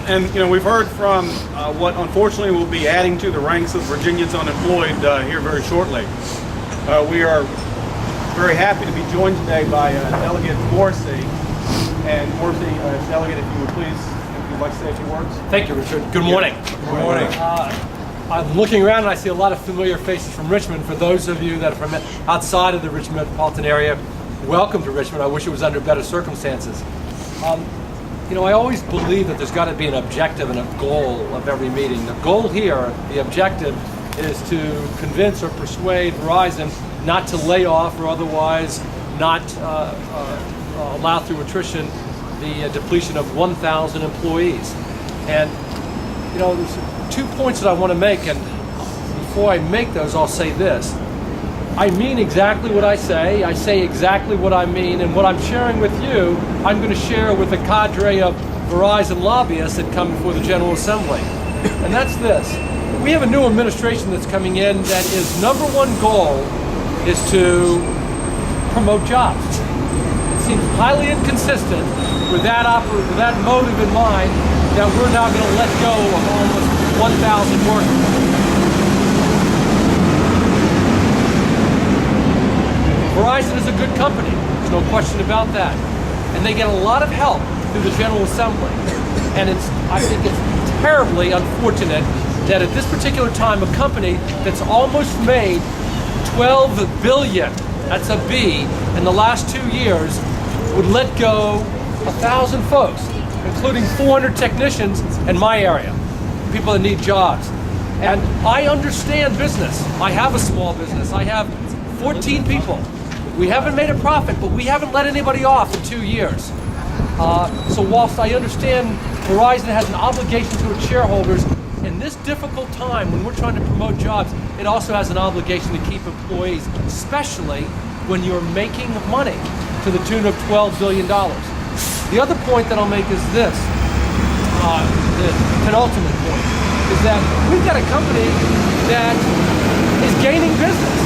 And we've heard from what unfortunately will be adding to the ranks of Virginians unemployed here very shortly. We are very happy to be joined today by Delegate Morrissey. And Morrissey, Delegate, if you would please, if you'd like to say a few words. Thank you, Richard. Good morning. Good morning. I'm looking around and I see a lot of familiar faces from Richmond. For those of you that are from outside of the Richmond metropolitan area, welcome to Richmond. I wish it was under better circumstances. I always believe that there's got to be an objective and a goal of every meeting. The goal here, the objective, is to convince or persuade Verizon not to lay off or otherwise not allow through attrition the depletion of 1,000 employees. And there's 2 points that I want to make, and before I make those, I'll say this. I mean exactly what I say exactly what I mean, and what I'm sharing with you, I'm going to share with a cadre of Verizon lobbyists that come before the General Assembly. And that's this. We have a new administration that's coming in that its number one goal is to promote jobs. It seems highly inconsistent with that motive in mind that we're now going to let go of almost 1,000 workers. Verizon is a good company, there's no question about that. And they get a lot of help through the General Assembly. And I think it's terribly unfortunate that at this particular time, a company that's almost made $12 billion, that's a B, in the last 2 years, would let go 1,000 folks, including 400 technicians in my area, people that need jobs. And I understand business. I have a small business. I have 14 people. We haven't made a profit, but we haven't let anybody off in 2 years. So whilst I understand Verizon has an obligation to its shareholders, in this difficult time when we're trying to promote jobs, it also has an obligation to keep employees, especially when you're making money to the tune of $12 billion. The other point that I'll make is this, the penultimate point, is that we've got a company that is gaining business.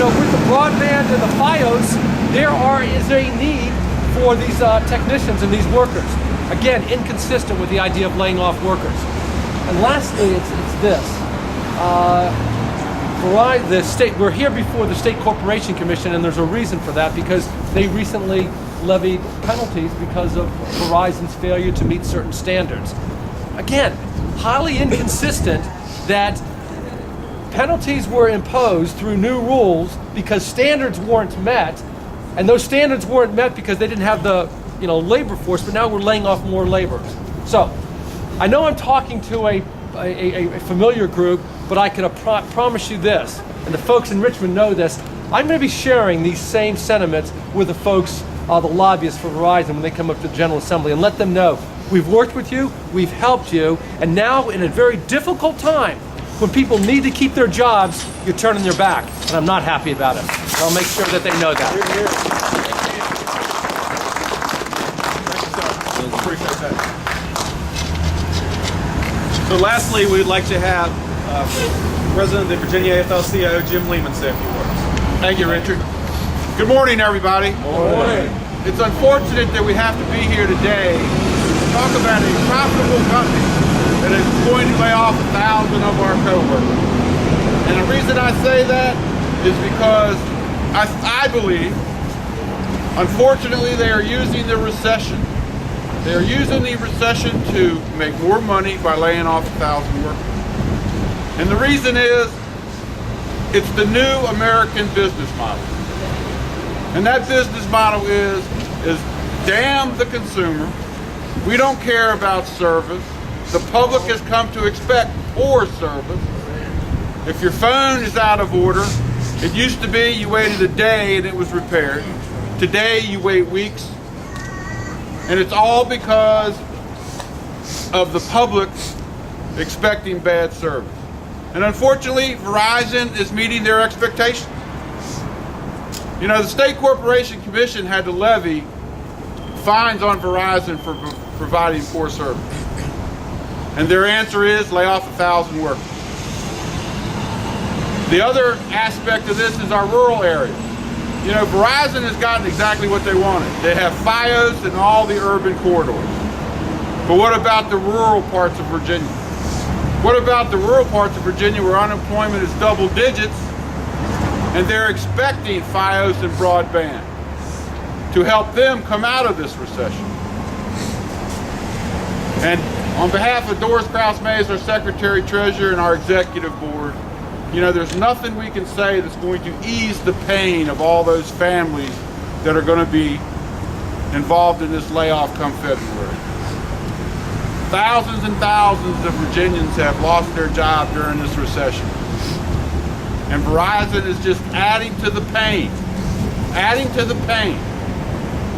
With the broadband and the FiOS, there is a need for these technicians and these workers. Again, inconsistent with the idea of laying off workers. And lastly, it's this. We're here before the State Corporation Commission, and there's a reason for that, because they recently levied penalties because of Verizon's failure to meet certain standards. Again, highly inconsistent that penalties were imposed through new rules because standards weren't met, and those standards weren't met because they didn't have the labor force, but now we're laying off more laborers. So I know I'm talking to a familiar group, but I can promise you this, and the folks in Richmond know this, I'm going to be sharing these same sentiments with the folks, the lobbyists for Verizon, when they come up to the General Assembly, and let them know we've worked with you, we've helped you, and now in a very difficult time, when people need to keep their jobs, you're turning your back, and I'm not happy about it. And I'll make sure that they know that. Appreciate that. So lastly, we'd like to have President of the Virginia AFL-CIO, Jim Lehman, say a few words. Thank you, Richard. Good morning, everybody. Good morning. It's unfortunate that we have to be here today to talk about a profitable company that is going to lay off 1,000 of our coworkers. And the reason I say that is because I believe, unfortunately, they are using the recession. They are using the recession to make more money by laying off 1,000 workers. And the reason is, it's the new American business model. And that business model is damn the consumer. We don't care about service. The public has come to expect poor service. If your phone is out of order, it used to be you waited a day and it was repaired. Today you wait weeks. And it's all because of the public expecting bad service. And unfortunately, Verizon is meeting their expectations. The State Corporation Commission had to levy fines on Verizon for providing poor service. And their answer is lay off 1,000 workers. The other aspect of this is our rural areas. Verizon has gotten exactly what they wanted. They have FiOS in all the urban corridors. But what about the rural parts of Virginia? What about the rural parts of Virginia where unemployment is double digits and they're expecting Fios and broadband to help them come out of this recession? And on behalf of Doris Kraus-Mays, our Secretary Treasurer, and our Executive Board, there's nothing we can say that's going to ease the pain of all those families that are going to be involved in this layoff come February. Thousands and thousands of Virginians have lost their job during this recession. And Verizon is just adding to the pain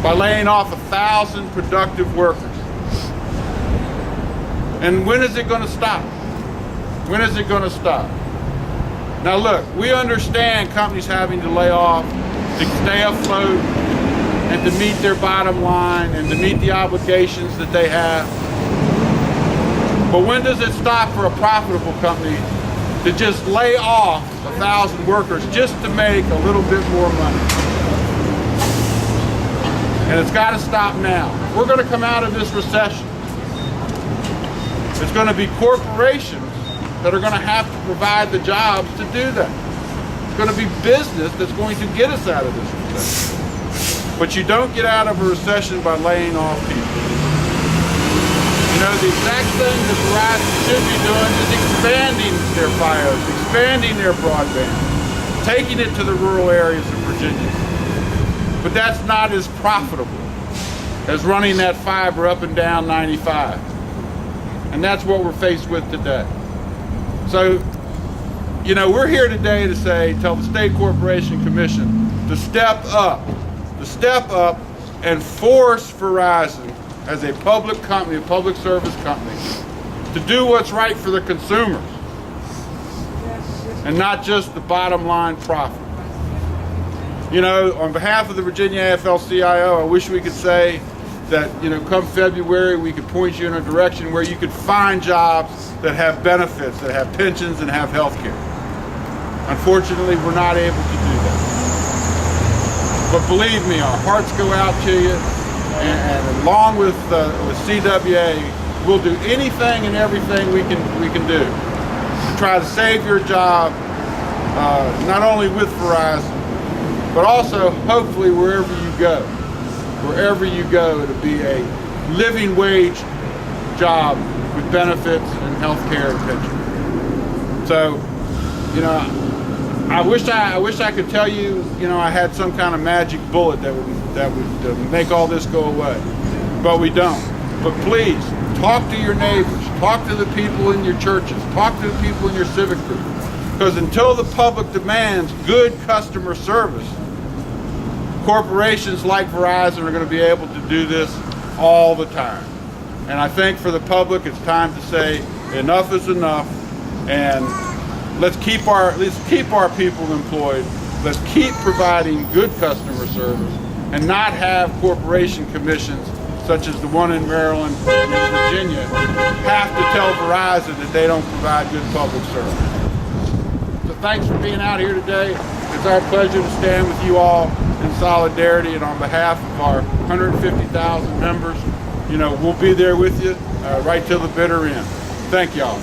by laying off 1,000 productive workers. And when is it going to stop? When is it going to stop? Now look, we understand companies having to lay off to stay afloat and to meet their bottom line and to meet the obligations that they have. But when does it stop for a profitable company to just lay off 1,000 workers just to make a little bit more money? And it's got to stop now. We're going to come out of this recession. It's going to be corporations that are going to have to provide the jobs to do that. It's going to be business that's going to get us out of this recession. But you don't get out of a recession by laying off people. The exact thing that Verizon should be doing is expanding their Fios, expanding their broadband, taking it to the rural areas of Virginia. But that's not as profitable as running that fiber up and down 95. And that's what we're faced with today. So, we're here today to tell the State Corporation Commission to step up and force Verizon as a public company, a public service company, to do what's right for the consumers and not just the bottom line profit. On behalf of the Virginia AFL-CIO, I wish we could say that, come February, we could point you in a direction where you could find jobs that have benefits, that have pensions and have health care. Unfortunately, we're not able to do that. But believe me, our hearts go out to you, and along with CWA, we'll do anything and everything we can do to try to save your job, not only with Verizon, but also hopefully wherever you go. Wherever you go, it'll be a living wage job with benefits and health care and pension. So, I wish I could tell you, I had some kind of magic bullet that would make all this go away, but we don't. But please, talk to your neighbors, talk to the people in your churches, talk to the people in your civic group, because until the public demands good customer service, corporations like Verizon are going to be able to do this all the time. And I think for the public, it's time to say enough is enough, and let's keep our people employed. Let's keep providing good customer service and not have corporation commissions such as the one in Maryland and Virginia have to tell Verizon that they don't provide good public service. So thanks for being out here today. It's our pleasure to stand with you all in solidarity, and on behalf of our 150,000 members, we'll be there with you right till the bitter end. Thank y'all.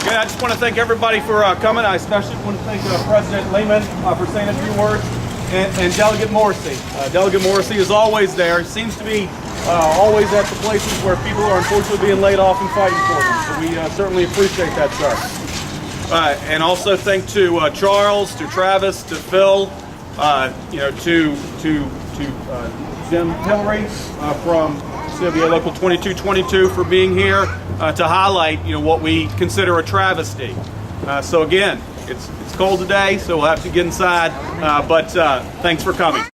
Again, I just want to thank everybody for coming. I especially want to thank President Lehman for saying a few words, and Delegate Morrissey. Delegate Morrissey is always there. He seems to be always at the places where people are unfortunately being laid off and fighting for them. So we certainly appreciate that, sir. And also thank to Charles, to Travis, to Phil, to Jim Hillary from CWA Local 2222 for being here to highlight what we consider a travesty. So again, it's cold today, so we'll have to get inside. But thanks for coming.